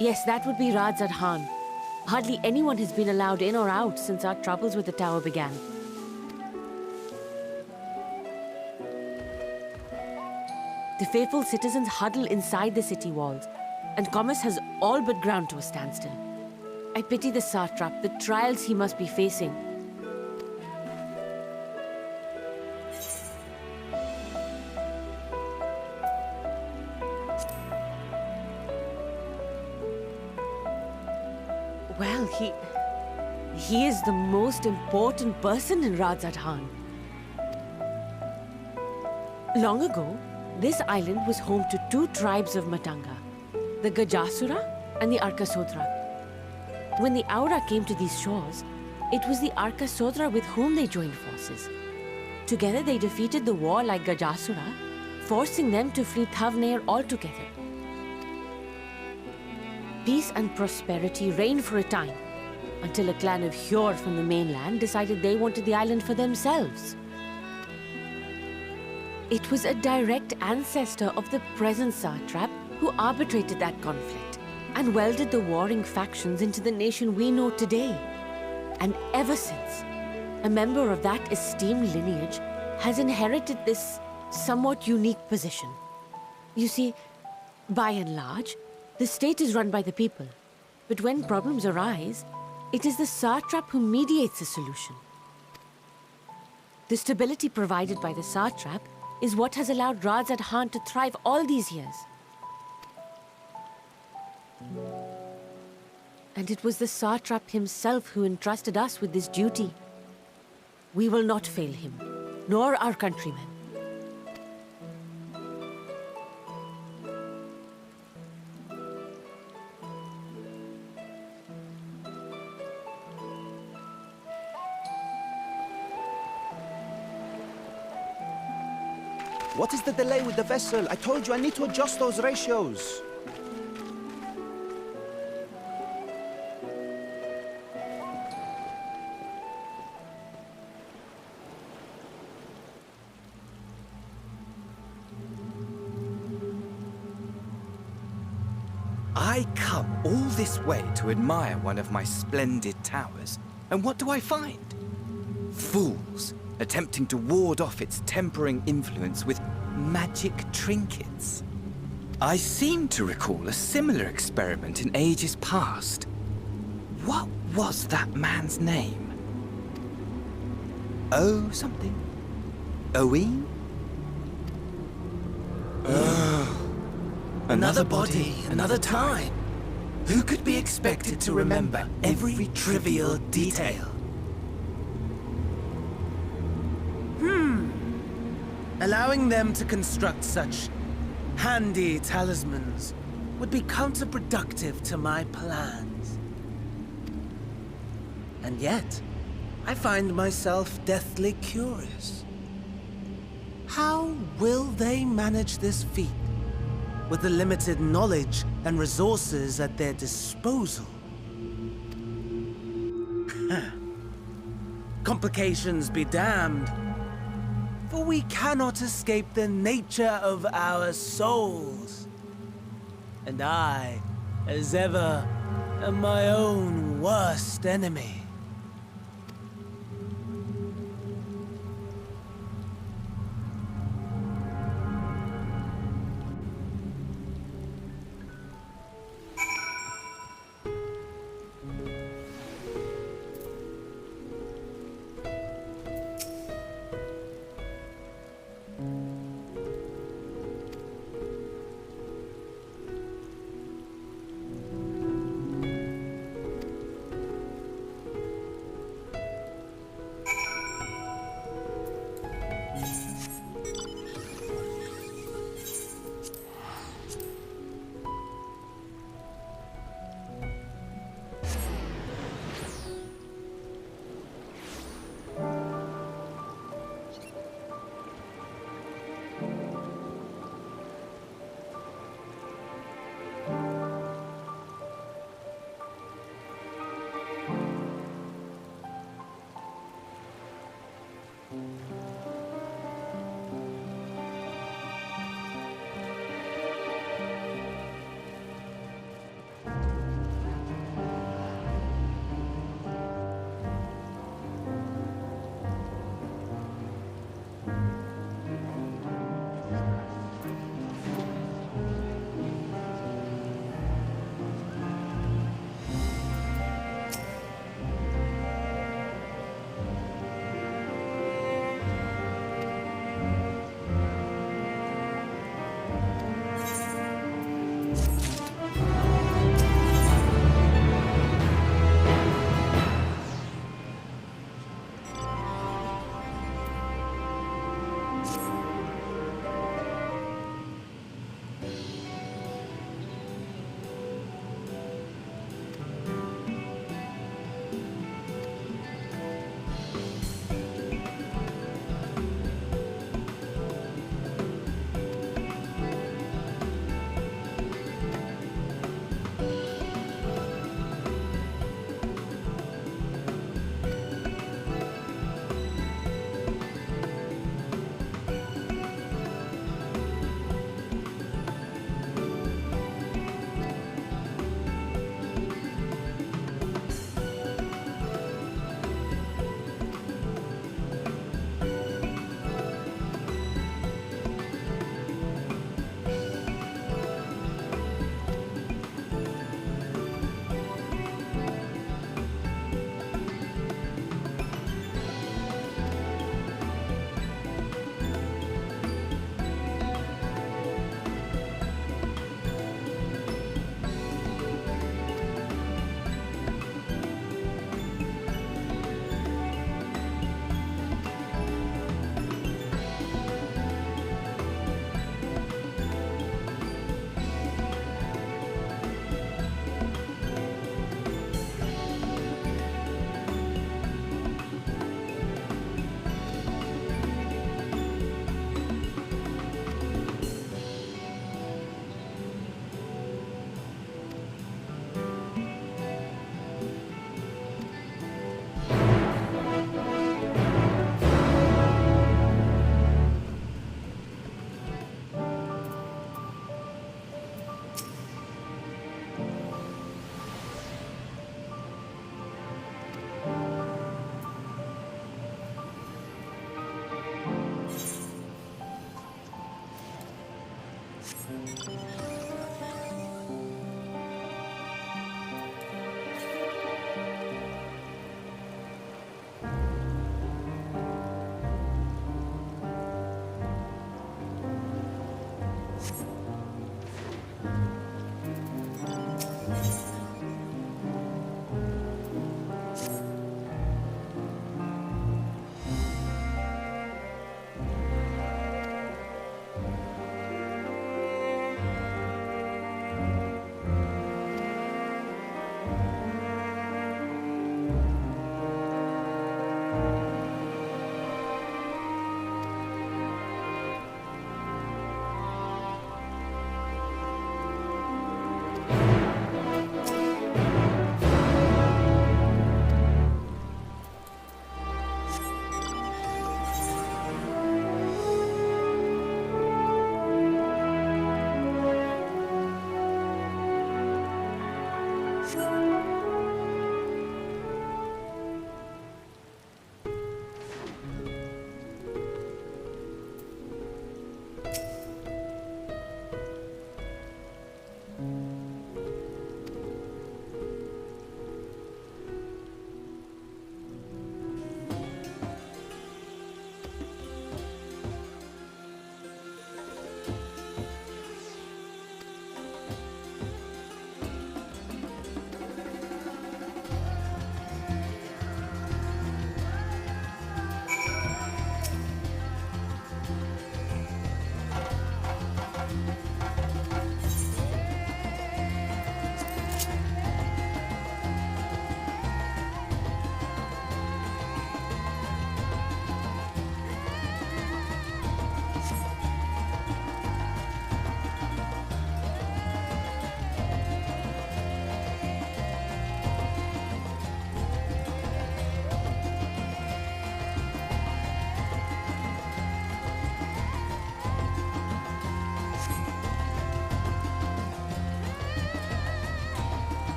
Yes, that would be Radzad Khan. Hardly anyone has been allowed in or out since our troubles with the tower began. The faithful citizens huddle inside the city walls, and commerce has all but ground to a standstill. I pity the satrap, the trials he must be facing. Well, he is the most important person in Radzad Khan. Long ago, this island was home to two tribes of Matanga, the Gajasura and the Arkasodra. When the Aura came to these shores, it was the Arkasodra with whom they joined forces. Together they defeated the warlike Gajasura, forcing them to flee Thavnair altogether. Peace and prosperity reigned for a time, until a clan of Hyur from the mainland decided they wanted the island for themselves. It was a direct ancestor of the present satrap who arbitrated that conflict and welded the warring factions into the nation we know today. And ever since, a member of that esteemed lineage has inherited this somewhat unique position. You see, by and large, the state is run by the people. But when problems arise, it is the satrap who mediates a solution. The stability provided by the satrap is what has allowed Rajadhan to thrive all these years. And it was the satrap himself who entrusted us with this duty. We will not fail him, nor our countrymen. What is the delay with the vessel? I told you I need to adjust those ratios. I come all this way to admire one of my splendid towers, and what do I find? Fools attempting to ward off its tempering influence with magic trinkets. I seem to recall a similar experiment in ages past. What was that man's name? Oh, something. Owen? Another body, another time. Who could be expected to remember every trivial detail? Allowing them to construct such handy talismans would be counterproductive to my plans. And yet, I find myself deathly curious. How will they manage this feat with the limited knowledge and resources at their disposal? Complications be damned, for we cannot escape the nature of our souls. And I, as ever, am my own worst enemy.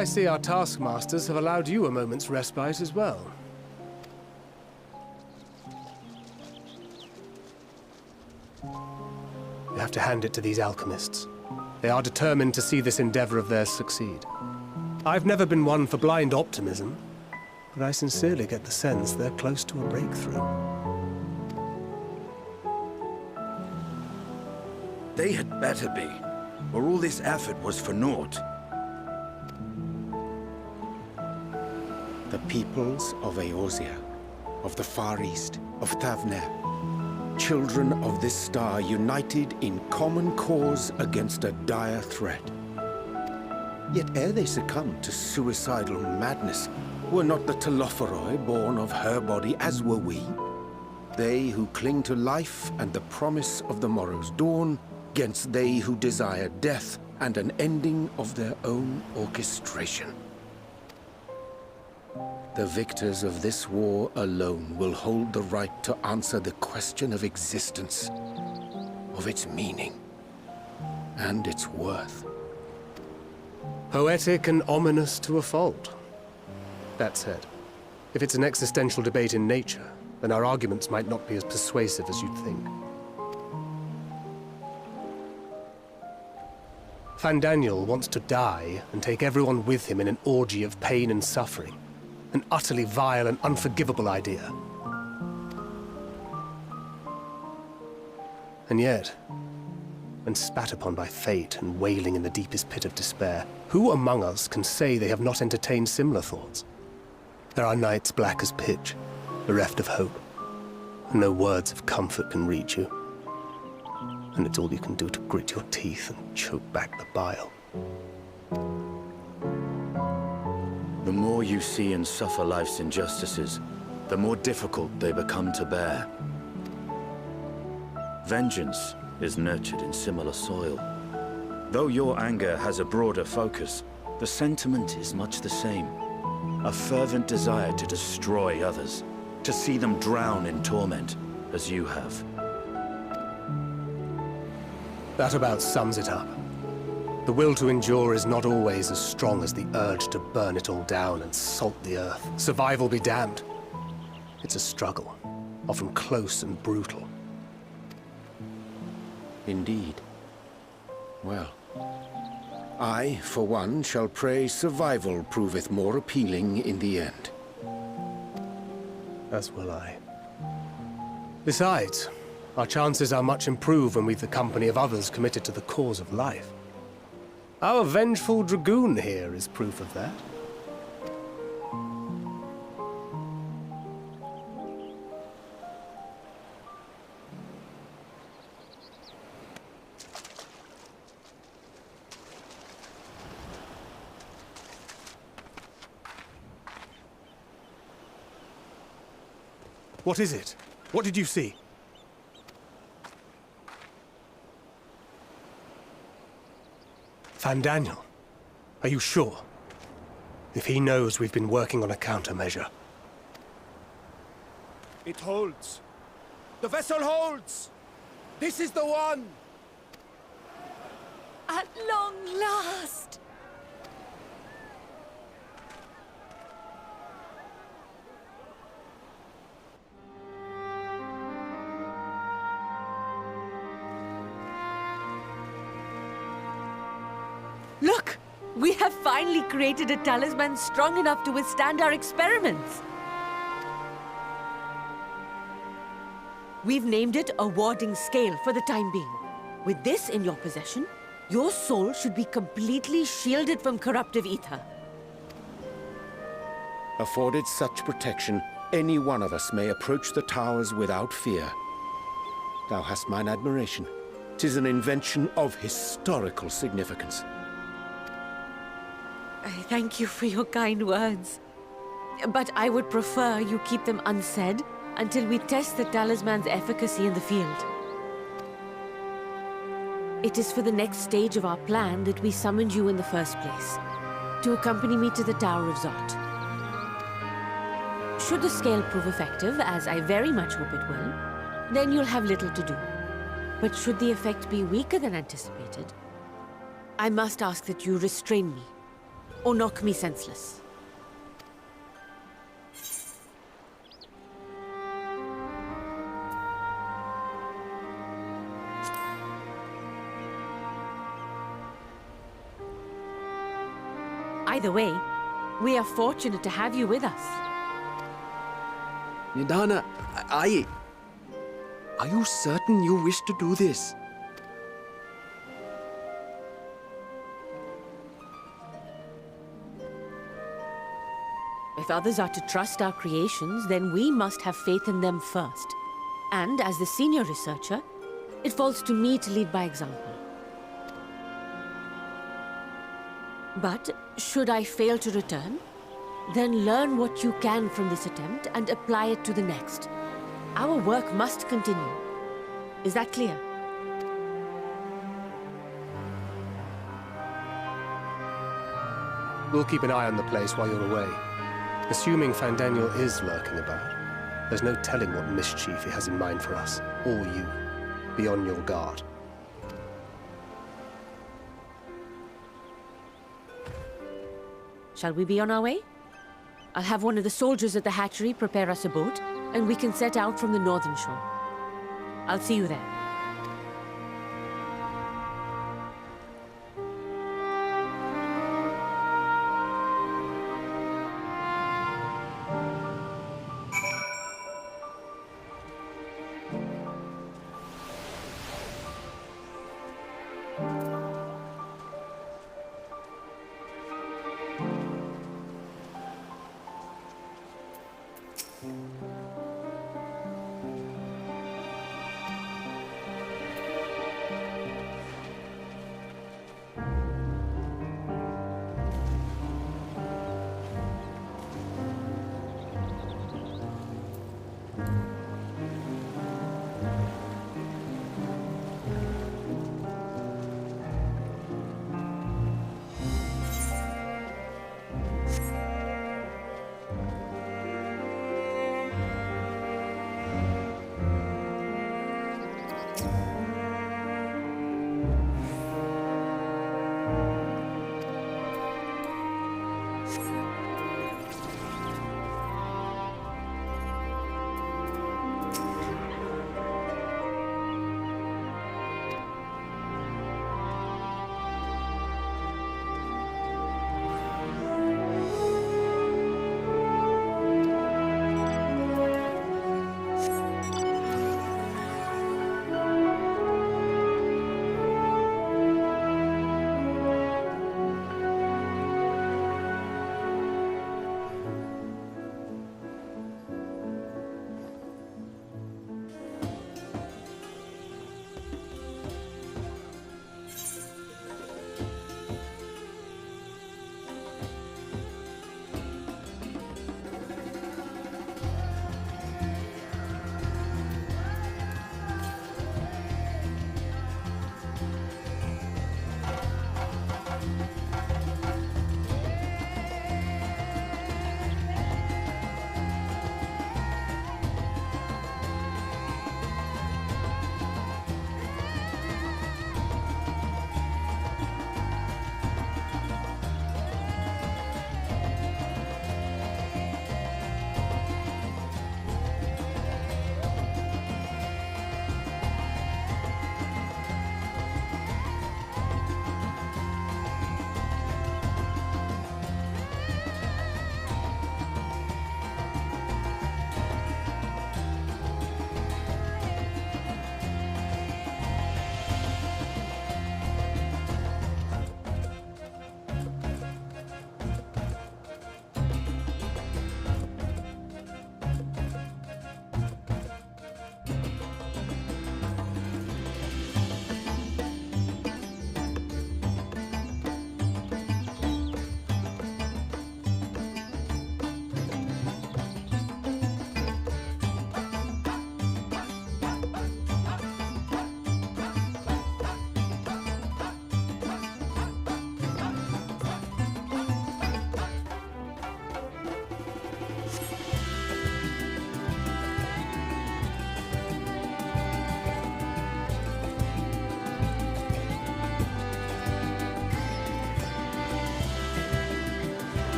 I see our taskmasters have allowed you a moment's respite as well. You have to hand it to these alchemists. They are determined to see this endeavor of theirs succeed. I've never been one for blind optimism, but I sincerely get the sense they're close to a breakthrough. They had better be, or all this effort was for naught. The peoples of Eorzea, of the Far East, of Thavner, children of this star united in common cause against a dire threat. Yet ere they succumbed to suicidal madness, were not the Telophoroi born of her body as were we? They who cling to life and the promise of the morrow's dawn, against they who desire death and an ending of their own orchestration. The victors of this war alone will hold the right to answer the question of existence, of its meaning, and its worth. Poetic and ominous to a fault. That said, if it's an existential debate in nature, then our arguments might not be as persuasive as you'd think. Fandaniel wants to die and take everyone with him in an orgy of pain and suffering. An utterly vile and unforgivable idea. And yet, when spat upon by fate and wailing in the deepest pit of despair, who among us can say they have not entertained similar thoughts? There are nights black as pitch, bereft of hope, and no words of comfort can reach you. And it's all you can do to grit your teeth and choke back the bile. The more you see and suffer life's injustices, the more difficult they become to bear. Vengeance is nurtured in similar soil. Though your anger has a broader focus, the sentiment is much the same. A fervent desire to destroy others, to see them drown in torment, as you have. That about sums it up. The will to endure is not always as strong as the urge to burn it all down and salt the earth. Survival be damned. It's a struggle, often close and brutal. Indeed. Well, I, for one, shall pray survival proveth more appealing in the end. As will I. Besides, our chances are much improved when we've the company of others committed to the cause of life. Our vengeful dragoon here is proof of that. What is it? What did you see? Fandaniel, are you sure? If he knows we've been working on a countermeasure. It holds. The vessel holds! This is the one! At long last! Look! We have finally created a talisman strong enough to withstand our experiments! We've named it a warding scale for the time being. With this in your possession, your soul should be completely shielded from corruptive ether. Afforded such protection, any one of us may approach the towers without fear. Thou hast mine admiration. 'Tis an invention of historical significance. I thank you for your kind words. But I would prefer you keep them unsaid until we test the talisman's efficacy in the field. It is for the next stage of our plan that we summoned you in the first place, to accompany me to the Tower of Zot. Should the scale prove effective, as I very much hope it will, then you'll have little to do. But should the effect be weaker than anticipated, I must ask that you restrain me. or knock me senseless. Either way, we are fortunate to have you with us. Nidhana, are you certain you wish to do this? If others are to trust our creations, then we must have faith in them first. And as the senior researcher, it falls to me to lead by example. But should I fail to return, then learn what you can from this attempt and apply it to the next. Our work must continue. Is that clear? We'll keep an eye on the place while you're away. Assuming Fandaniel is lurking about, there's no telling what mischief he has in mind for us, or you. Be on your guard. Shall we be on our way? I'll have one of the soldiers at the hatchery prepare us a boat, and we can set out from the northern shore. I'll see you there.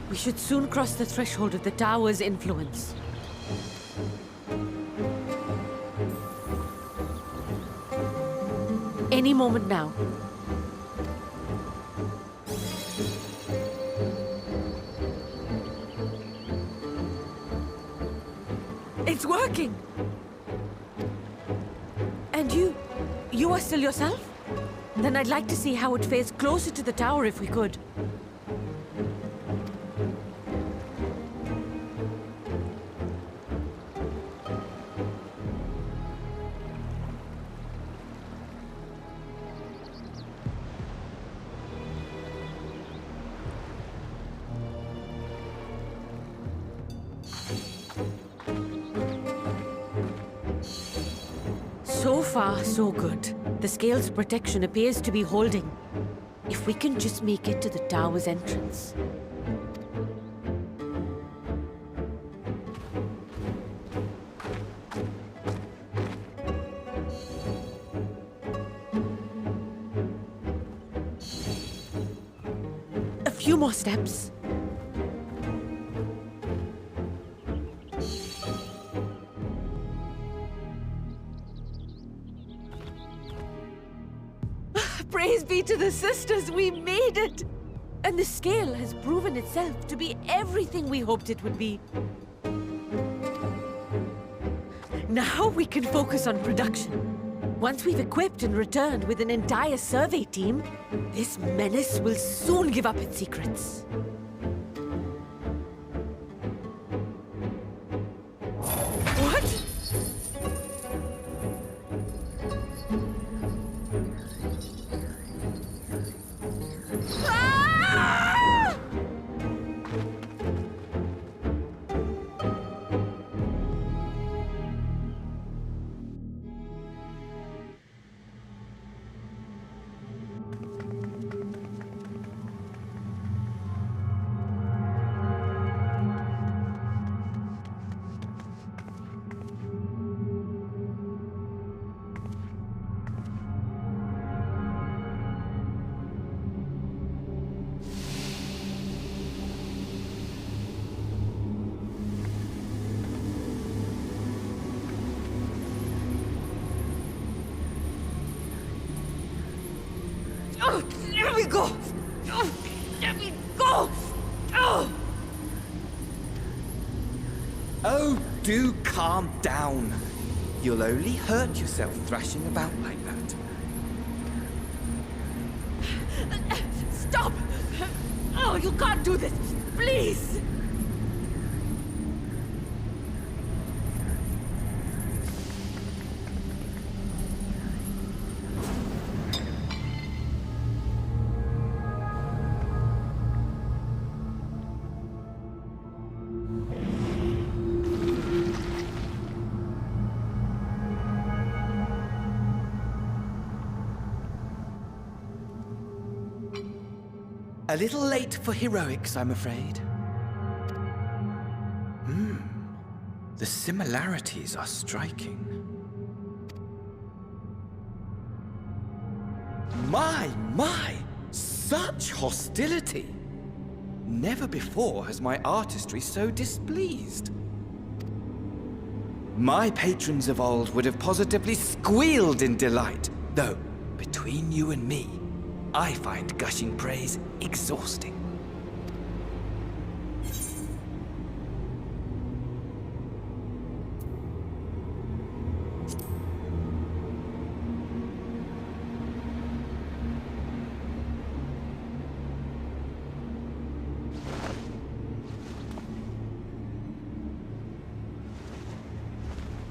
We should soon cross the threshold of the tower's influence. Any moment now. It's working! And you are still yourself? Then I'd like to see how it fares closer to the tower if we could. So far, so good. The scale's protection appears to be holding. If we can just make it to the tower's entrance. A few more steps. Praise be to the sisters, we made it! And the scale has proven itself to be everything we hoped it would be. Now we can focus on production. Once we've equipped and returned with an entire survey team, this menace will soon give up its secrets. What? Oh, let me go! Oh, let me go! Oh! Oh, do calm down. You'll only hurt yourself thrashing about like that. Stop! Oh, you can't do this! Please! A little late for heroics, I'm afraid. The similarities are striking. My! Such hostility! Never before has my artistry so displeased. My patrons of old would have positively squealed in delight, though, between you and me, I find gushing praise exhausting.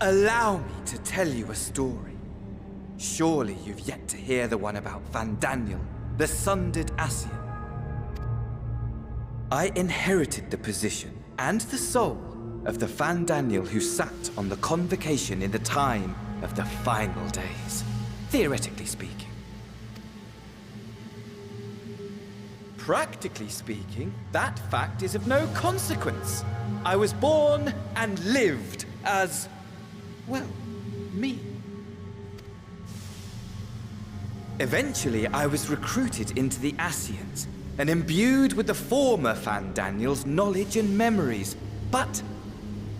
Allow me to tell you a story. Surely you've yet to hear the one about Van Daniel, the sundered Ascian. I inherited the position and the soul of the Van Daniel who sat on the convocation in the time of the final days, theoretically speaking. Practically speaking, that fact is of no consequence. I was born and lived as, well, me. Eventually, I was recruited into the Ascians, and imbued with the former Fandaniel's knowledge and memories, but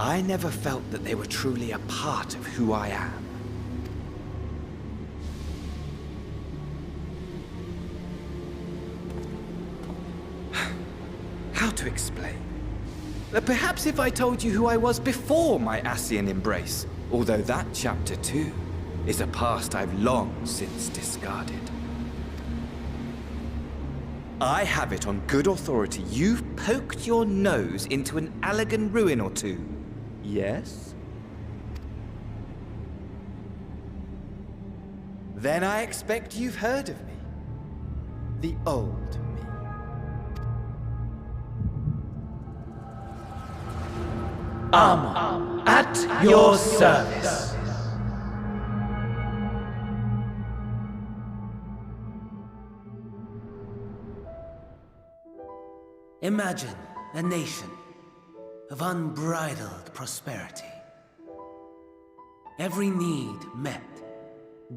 I never felt that they were truly a part of who I am. How to explain? Perhaps if I told you who I was before my Ascian embrace, although that chapter too is a past I've long since discarded. I have it on good authority you've poked your nose into an Allegan ruin or two. Yes? Then I expect you've heard of me. The old me. At your service. Imagine a nation of unbridled prosperity. Every need met,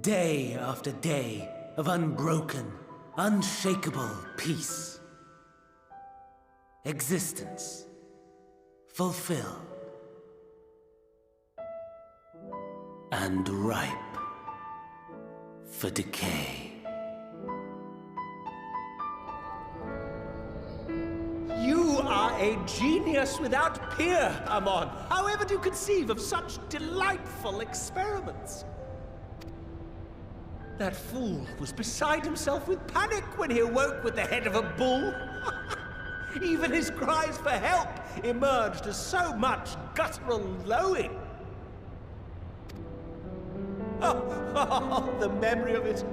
day after day of unbroken, unshakable peace. Existence fulfilled and ripe for decay. You are a genius without peer, Amon. However do you conceive of such delightful experiments? That fool was beside himself with panic when he awoke with the head of a bull. Even his cries for help emerged as so much guttural lowing. Oh, the memory of it.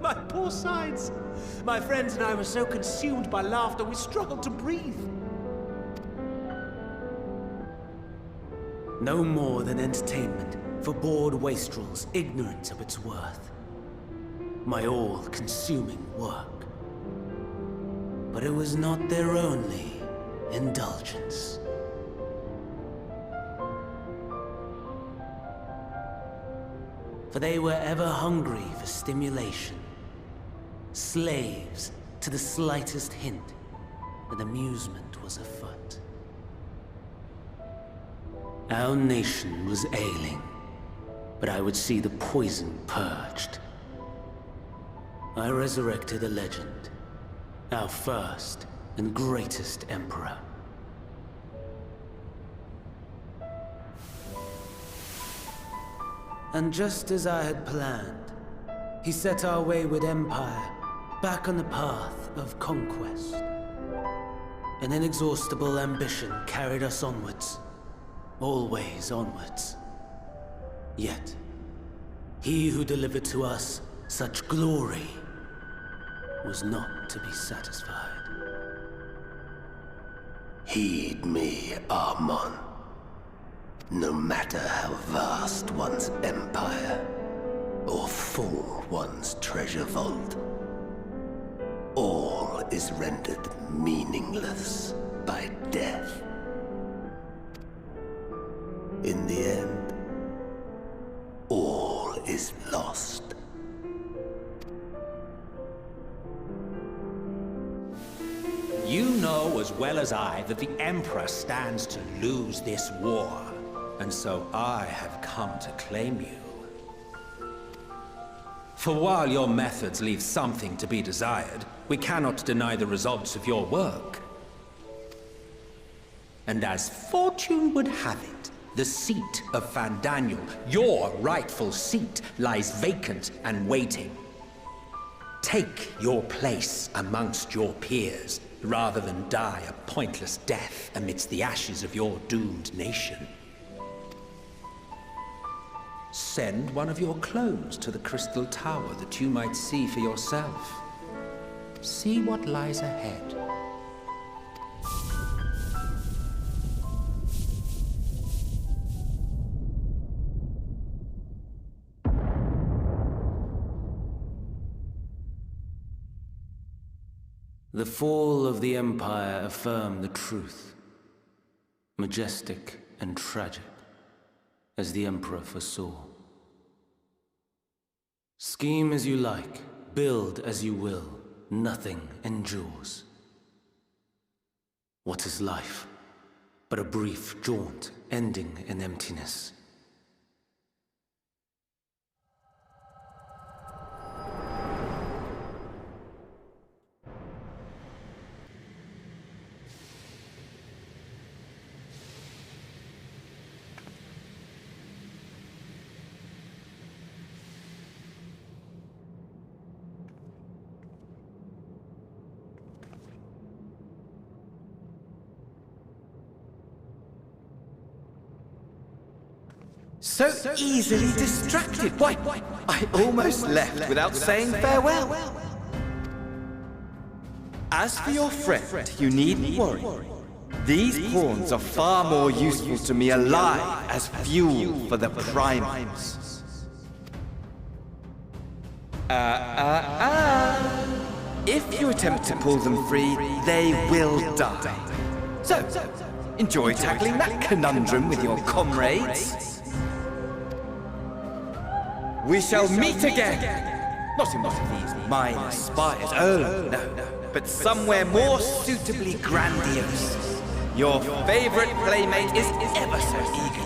My poor sides. My friends and I were so consumed by laughter we struggled to breathe. No more than entertainment for bored wastrels ignorant of its worth. My all-consuming work. But it was not their only indulgence. For they were ever hungry for stimulation. Slaves to the slightest hint that amusement was afoot. Our nation was ailing, but I would see the poison purged. I resurrected a legend, our first and greatest emperor. And just as I had planned, he set our wayward empire back on the path of conquest. An inexhaustible ambition carried us onwards, always onwards. Yet, he who delivered to us such glory was not to be satisfied. Heed me, Amon. No matter how vast one's empire, or full one's treasure vault, all is rendered meaningless by death. In the end, all is lost. You know as well as I that the Emperor stands to lose this war. And so I have come to claim you. For while your methods leave something to be desired, we cannot deny the results of your work. And as fortune would have it, the seat of Fandaniel, your rightful seat, lies vacant and waiting. Take your place amongst your peers, rather than die a pointless death amidst the ashes of your doomed nation. Send one of your clones to the Crystal Tower that you might see for yourself. See what lies ahead. The fall of the Empire affirmed the truth. Majestic and tragic, as the Emperor foresaw. Scheme as you like, build as you will, nothing endures. What is life but a brief jaunt ending in emptiness? So easily distracted. Why, I almost left without saying farewell. As for your friend, you needn't worry. These pawns are far more useful to me alive as fuel for the primals. If you attempt to pull them free, they will die. So, enjoy tackling that conundrum with your comrades. We shall meet again! Not in one of these minor spires, oh no, but somewhere more suitably grandiose. Your favorite playmate is ever so eager